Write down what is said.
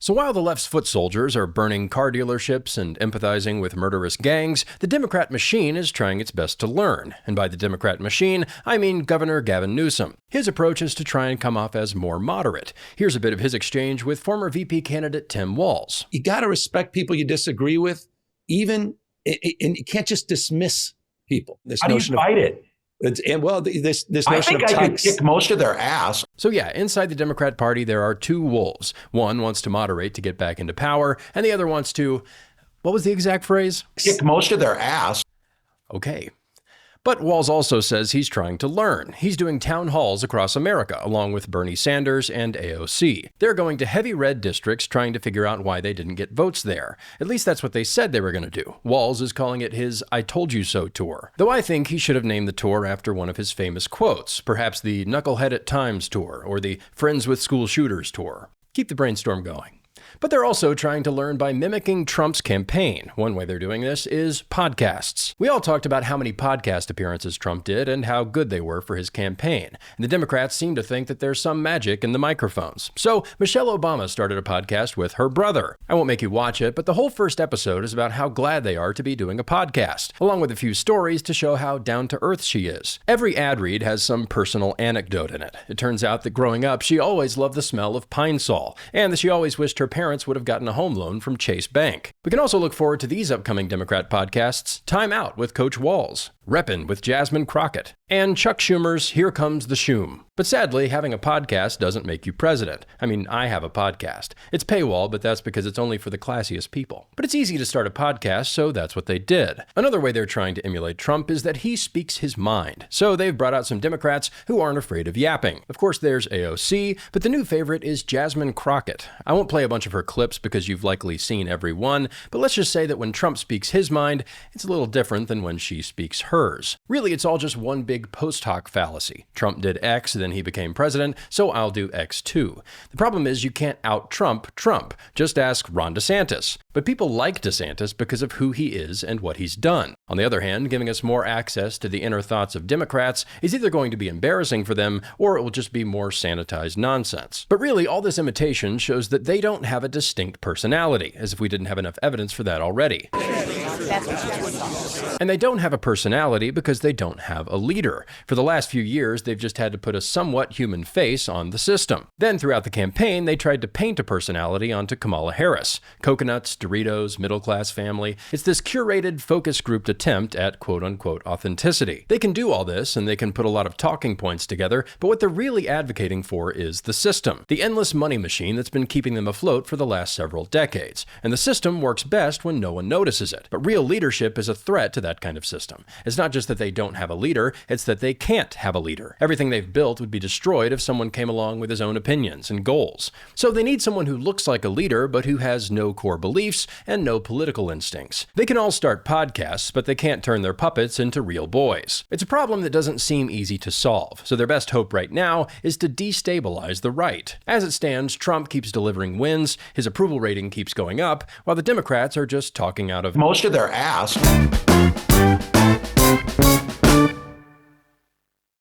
So while the left's foot soldiers are burning car dealerships and empathizing with murderous gangs, the Democrat machine is trying its best to learn. And by the Democrat machine, I mean Governor Gavin Newsom. His approach is to try and come off as more moderate. Here's a bit of his exchange with former VP candidate Tim Walz. You got to respect people you disagree with, and you can't just dismiss people. How do you fight it? This notion I think of I could kick most of their ass. So yeah, inside the Democrat Party, there are two wolves. One wants to moderate to get back into power, and the other wants to, what was the exact phrase? Kick most of their ass. Okay. But Walz also says he's trying to learn. He's doing town halls across America, along with Bernie Sanders and AOC. They're going to heavy red districts trying to figure out why they didn't get votes there. At least that's what they said they were going to do. Walz is calling it his I Told You So tour. Though I think he should have named the tour after one of his famous quotes, perhaps the Knucklehead at Times tour or the Friends with School Shooters tour. Keep the brainstorm going. But they're also trying to learn by mimicking Trump's campaign. One way they're doing this is podcasts. We all talked about how many podcast appearances Trump did and how good they were for his campaign. And the Democrats seem to think that there's some magic in the microphones. So Michelle Obama started a podcast with her brother. I won't make you watch it, but the whole first episode is about how glad they are to be doing a podcast, along with a few stories to show how down-to-earth she is. Every ad read has some personal anecdote in it. It turns out that growing up, she always loved the smell of Pine Sol, and that she always wished her parents would have gotten a home loan from Chase Bank. We can also look forward to these upcoming Democrat podcasts: Time Out with Coach Walz, Reppin' with Jasmine Crockett, and Chuck Schumer's Here Comes the Shoom. But sadly, having a podcast doesn't make you president. I mean, I have a podcast. It's paywall, but that's because it's only for the classiest people. But it's easy to start a podcast, so that's what they did. Another way they're trying to emulate Trump is that he speaks his mind. So they've brought out some Democrats who aren't afraid of yapping. Of course, there's AOC, but the new favorite is Jasmine Crockett. I won't play a bunch of her clips because you've likely seen every one, but let's just say that when Trump speaks his mind, it's a little different than when she speaks hers. Really, it's all just one big post hoc fallacy. Trump did X, then he became president, so I'll do X too. The problem is you can't out-Trump Trump. Just ask Ron DeSantis. But people like DeSantis because of who he is and what he's done. On the other hand, giving us more access to the inner thoughts of Democrats is either going to be embarrassing for them or it will just be more sanitized nonsense. But really, all this imitation shows that they don't have a distinct personality, as if we didn't have enough evidence for that already. And they don't have a personality because they don't have a leader. For the last few years, they've just had to put a somewhat human face on the system. Then throughout the campaign, they tried to paint a personality onto Kamala Harris. Coconuts, Doritos, middle-class family. It's this curated, focus-grouped attempt at quote-unquote authenticity. They can do all this, and they can put a lot of talking points together, but what they're really advocating for is the system. The endless money machine that's been keeping them afloat for the last several decades. And the system works best when no one notices it. But real leadership is a threat to that kind of system. It's not just that they don't have a leader, it's that they can't have a leader. Everything they've built would be destroyed if someone came along with his own opinions and goals. So they need someone who looks like a leader, but who has no core beliefs and no political instincts. They can all start podcasts, but they can't turn their puppets into real boys. It's a problem that doesn't seem easy to solve, so their best hope right now is to destabilize the right. As it stands, Trump keeps delivering wins, his approval rating keeps going up, while the Democrats are just talking out of most of their ass.